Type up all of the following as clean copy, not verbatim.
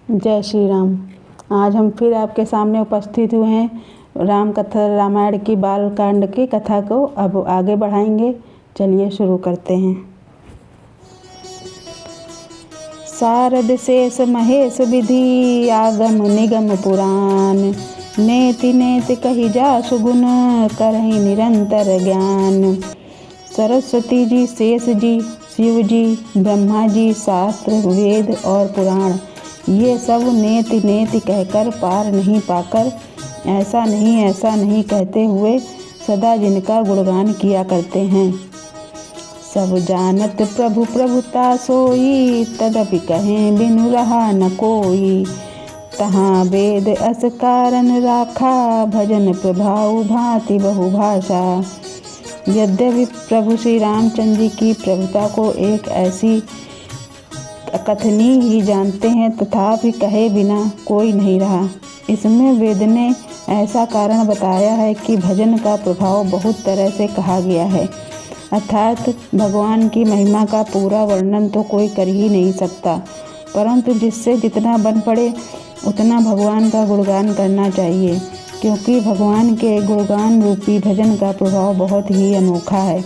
जय श्री राम। आज हम फिर आपके सामने उपस्थित हुए हैं राम कथा रामायण की बालकांड की कथा को अब आगे बढ़ाएंगे। चलिए शुरू करते हैं। शारद शेष महेश विधि आगम निगम पुराण, नेति नेति कही जासु गुण करहि निरंतर ज्ञान। सरस्वती जी, शेष जी, शिव जी, ब्रह्मा जी, शास्त्र वेद और पुराण ये सब नेति नेति कहकर पार नहीं पाकर ऐसा नहीं कहते हुए सदा जिनका गुणगान किया करते हैं। सब जानत प्रभु प्रभुता सोई, तदपि कहें बिनु रहा न कोई। तहाँ वेद अस कारण राखा, भजन प्रभाव भांति बहुभाषा। यद्यपि प्रभु श्री रामचंद्र जी की प्रभुता को एक ऐसी कथनी ही जानते हैं, तथापि कहे बिना कोई नहीं रहा। इसमें वेद ने ऐसा कारण बताया है कि भजन का प्रभाव बहुत तरह से कहा गया है, अर्थात भगवान की महिमा का पूरा वर्णन तो कोई कर ही नहीं सकता, परंतु जिससे जितना बन पड़े उतना भगवान का गुणगान करना चाहिए, क्योंकि भगवान के गुणगान रूपी भजन का प्रभाव बहुत ही अनोखा है।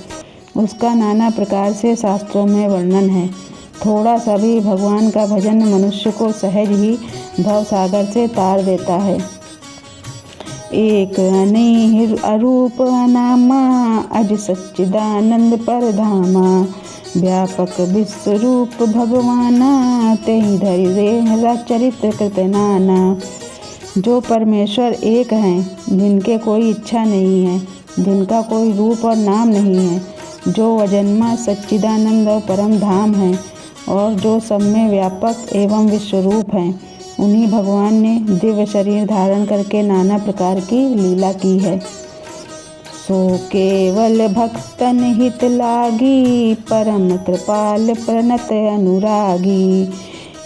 उसका नाना प्रकार से शास्त्रों में वर्णन है। थोड़ा सा भी भगवान का भजन मनुष्य को सहज ही भवसागर से तार देता है। एक अनेक अरूप अनामा, अज सच्चिदानंद परधामा। व्यापक विश्वरूप भगवाना, तेहि धरि देह चरित्र कृत नाना। जो परमेश्वर एक हैं, जिनके कोई इच्छा नहीं है, जिनका कोई रूप और नाम नहीं है, जो अजन्मा सच्चिदानंद और परम धाम है और जो सब में व्यापक एवं विश्वरूप हैं, उन्हीं भगवान ने दिव्य शरीर धारण करके नाना प्रकार की लीला की है। सो केवल भक्तन हित लागी, परम कृपाल प्रणत अनुरागी।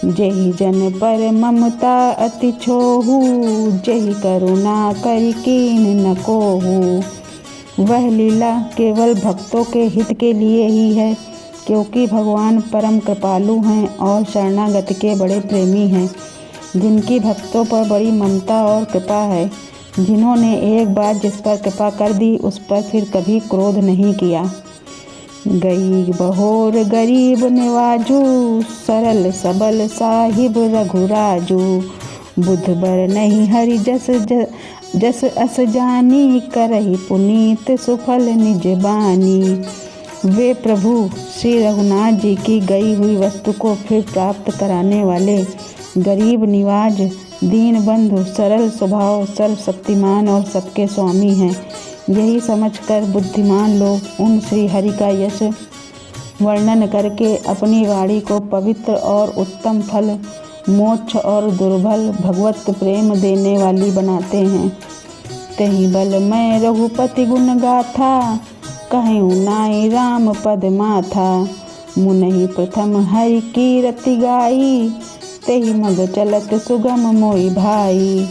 जेहि जन पर ममता अति छोहू, जेहि करुणा करि कीन न कोहू। वह लीला केवल भक्तों के हित के लिए ही है, क्योंकि भगवान परम कृपालु हैं और शरणागत के बड़े प्रेमी हैं, जिनकी भक्तों पर बड़ी ममता और कृपा है, जिन्होंने एक बार जिस पर कृपा कर दी उस पर फिर कभी क्रोध नहीं किया। गई बहोर गरीब निवाजू, सरल सबल साहिब रघुराजू। बुध बर नहीं हरि जस अस जानी, करहि पुनीत सुफल निज बानी। वे प्रभु श्री रघुनाथ जी की गई हुई वस्तु को फिर प्राप्त कराने वाले, गरीब निवाज, दीन बंधु, सरल स्वभाव, सर्वशक्तिमान और सबके स्वामी हैं। यही समझकर बुद्धिमान लोग उन श्री हरि का यश वर्णन करके अपनी वाणी को पवित्र और उत्तम फल, मोक्ष और दुर्बल भगवत प्रेम देने वाली बनाते हैं। तेहि बल मैं रघुपति गुण गाथा, कहूँ नाई राम पद माथा। मुनहि प्रथम हरि की रति गाई, तेहि मग चलत सुगम मोहि भाई।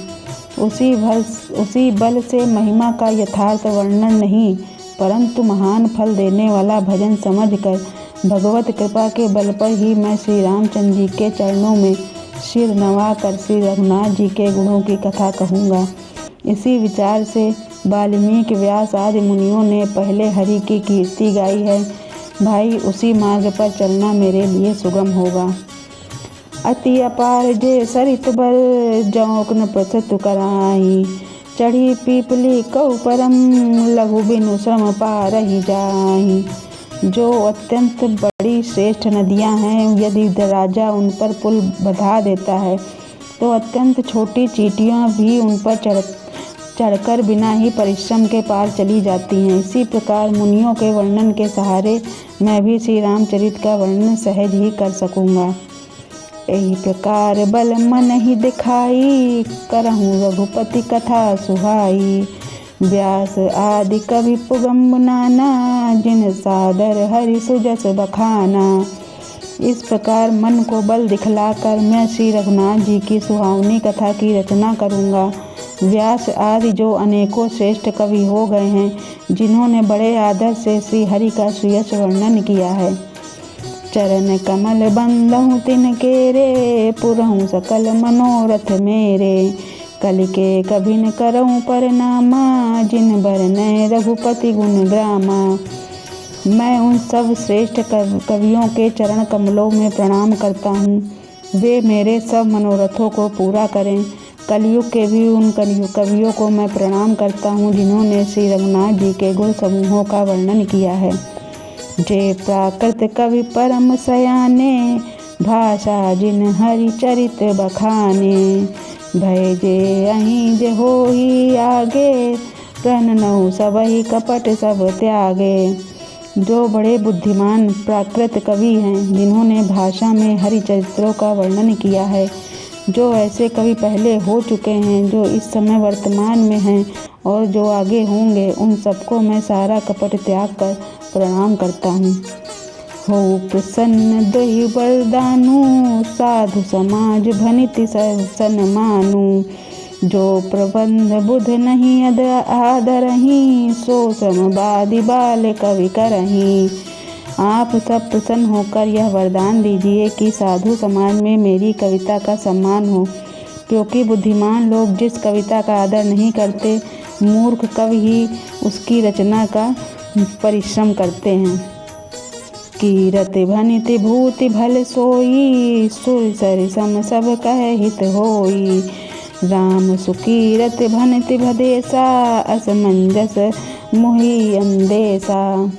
उसी बल से महिमा का यथार्थ वर्णन नहीं, परंतु महान फल देने वाला भजन समझकर भगवत कृपा के बल पर ही मैं श्री रामचंद्र जी के चरणों में सिर नवा कर श्री रघुनाथ जी के गुणों की कथा कहूँगा। इसी विचार से वाल्मीकि, व्यास आदि मुनियों ने पहले हरि की कीर्ति गाई है। भाई, उसी मार्ग पर चलना मेरे लिए सुगम होगा। अति अपार जे सरित बर, जौक न प्रसत कराई। चढ़ी पीपली कऊ परम, लघु बिनु श्रम पारहि जाहि। जो अत्यंत बड़ी श्रेष्ठ नदियां हैं, यदि राजा उन पर पुल बधा देता है तो अत्यंत छोटी चींटियां भी उन पर चढ़कर बिना ही परिश्रम के पार चली जाती हैं। इसी प्रकार मुनियों के वर्णन के सहारे मैं भी श्री रामचरित का वर्णन सहज ही कर सकूँगा। यही प्रकार बल मन ही दिखाई, करहूँ रघुपति कथा सुहाई। व्यास आदि कवि पुगम्ब नाना, जिन सादर हरि सुजस बखाना। इस प्रकार मन को बल दिखलाकर मैं श्री रघुनाथ जी की सुहावनी कथा की रचना करूँगा। व्यास आदि जो अनेकों श्रेष्ठ कवि हो गए हैं, जिन्होंने बड़े आदर से श्री हरि का सुयश वर्णन किया है। चरण कमल बंदहु तिनके रे, पुरहु सकल मनोरथ मेरे। कलि के कभी न करऊँ परनामा, जिन बरनय रघुपति गुण ग्रामा। मैं उन सब श्रेष्ठ कवियों के चरण कमलों में प्रणाम करता हूँ। वे मेरे सब मनोरथों को पूरा करें। कलयुग के भी उन कवियों को मैं प्रणाम करता हूँ जिन्होंने श्री रघुनाथ जी के गुण समूहों का वर्णन किया है। जे प्राकृत कवि परम सयाने, भाषा जिन हरि चरित बखाने। भय जे अहीं जे होई आगे, प्रणनहु सबहि कपट सब त्यागे। जो बड़े बुद्धिमान प्राकृत कवि हैं, जिन्होंने भाषा में हरि चरित्रों का वर्णन किया है। जो ऐसे कवि पहले हो चुके हैं, जो इस समय वर्तमान में हैं और जो आगे होंगे, उन सबको मैं सारा कपट त्याग कर प्रणाम करता हूँ। हो प्रसन्न दहि वरदानु, साधु समाज भनिति सन्मानु। जो प्रबंध बुध नहीं आदरहीं, सो समवादि बाल कवि करहीं। आप सब प्रसन्न होकर यह वरदान दीजिए कि साधु समाज में मेरी कविता का सम्मान हो, क्योंकि बुद्धिमान लोग जिस कविता का आदर नहीं करते, मूर्ख कवि ही उसकी रचना का परिश्रम करते हैं। कीरति भनिति भूति भल सोई, सुर सरि सम सब कह हित होई। राम सुकीरत भनिति भदेसा, असमंजस मोहि अंदेसा।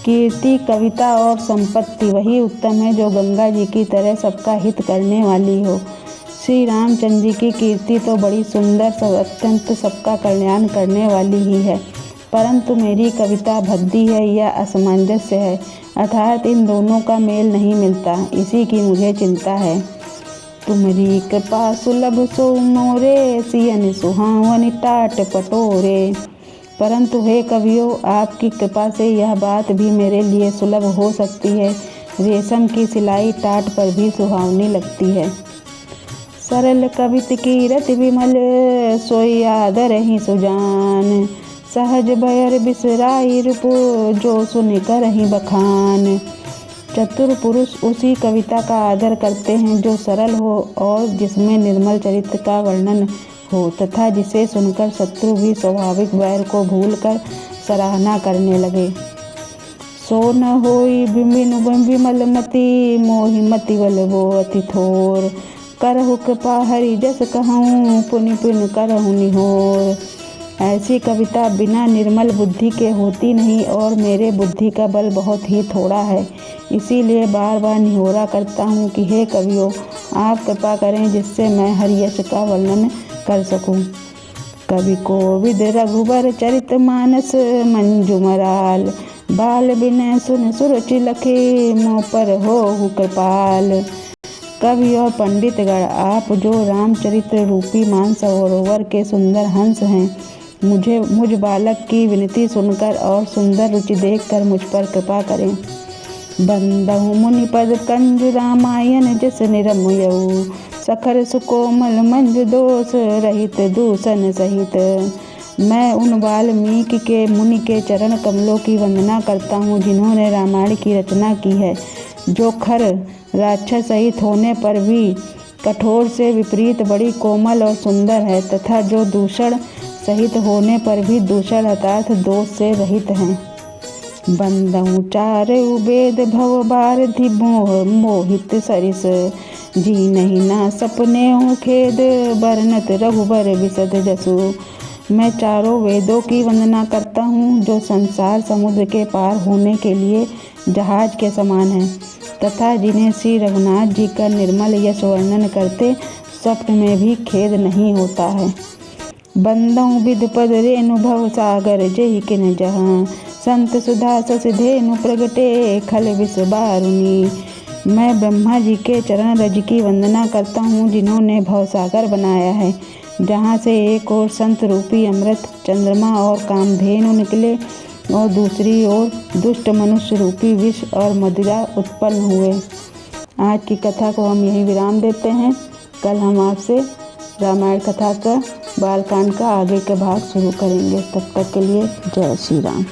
कीर्ति, कविता और संपत्ति वही उत्तम है जो गंगा जी की तरह सबका हित करने वाली हो। श्री रामचंद्र जी की कीर्ति तो बड़ी सुंदर, अत्यंत सबका कल्याण करने वाली ही है, परंतु मेरी कविता भद्दी है या असमंजस्य है, अर्थात इन दोनों का मेल नहीं मिलता। इसी की मुझे चिंता है। तुमरी कृपा सुलभ सो मोरे, सियन सुहावनि टाट पटोरे। परंतु हे कवियों, आपकी कृपा से यह बात भी मेरे लिए सुलभ हो सकती है। रेशम की सिलाई टाट पर भी सुहावनी लगती है। सरल कवित की रति विमल, सोई आदरहि सुजान। सहज बयर बिसराई रूप, जो सुन करहि बखान। चतुर पुरुष उसी कविता का आदर करते हैं जो सरल हो और जिसमें निर्मल चरित्र का वर्णन हो, तथा जिसे सुनकर शत्रु भी स्वाभाविक वैर को भूलकर सराहना करने लगे। सो न होई विमल मति, मोहि मति बल वो अति थोर। करहु कृपा हरि जस कहूँ, पुनि पुनि करहु निहोर। ऐसी कविता बिना निर्मल बुद्धि के होती नहीं और मेरे बुद्धि का बल बहुत ही थोड़ा है। इसीलिए बार बार निहोरा करता हूँ कि हे कवियों, आप कृपा करें जिससे मैं हरि यश का वर्णन कर सकूं। कवि कोविद रघुबर चरित मानस, मंजुमराल। बाल बिनय सुन सुरुचि लखे, मोह पर होहु कृपाल। कवि और पंडितगण, आप जो रामचरित्र रूपी मानसरोवर के सुंदर हंस हैं, मुझ बालक की विनती सुनकर और सुंदर रुचि देखकर मुझ पर कृपा करें। बंदहु मुनि पद कंजु रामायण, जस निरमयऊ। सखर सुकोमल मंजु दोष, रहित दूषण सहित। मैं उन वाल्मीकि के मुनि के चरण कमलों की वंदना करता हूँ जिन्होंने रामायण की रचना की है, जो खर राक्षस सहित होने पर भी कठोर से विपरीत बड़ी कोमल और सुंदर है, तथा जो दूषण सहित होने पर भी दूषण अर्थात दोष से रहित हैं। बंदहु चारउ वेद भव बारधि मोहित सरिस, जी नहीं ना सपने हूँ खेद, बरनत रघुबर विशद जसु। मैं चारों वेदों की वंदना करता हूँ जो संसार समुद्र के पार होने के लिए जहाज के समान है, तथा जिन्हें श्री रघुनाथ जी का निर्मल यश वर्णन करते स्वप्न में भी खेद नहीं होता है। बंदहु विद पद रेणु भव सागर, जेहि किन जहाँ। संत सुधा ससिधेनु प्रगटे, खल विष बारुनी। मैं ब्रह्मा जी के चरण रज की वंदना करता हूँ जिन्होंने भवसागर बनाया है, जहाँ से एक ओर संत रूपी अमृत चंद्रमा और कामधेनु निकले और दूसरी ओर दुष्ट मनुष्य रूपी विष और मदिरा उत्पन्न हुए। आज की कथा को हम यहीं विराम देते हैं। कल हम आपसे रामायण कथा का बालकांड का आगे का भाग शुरू करेंगे। तब तक के लिए जय श्री राम।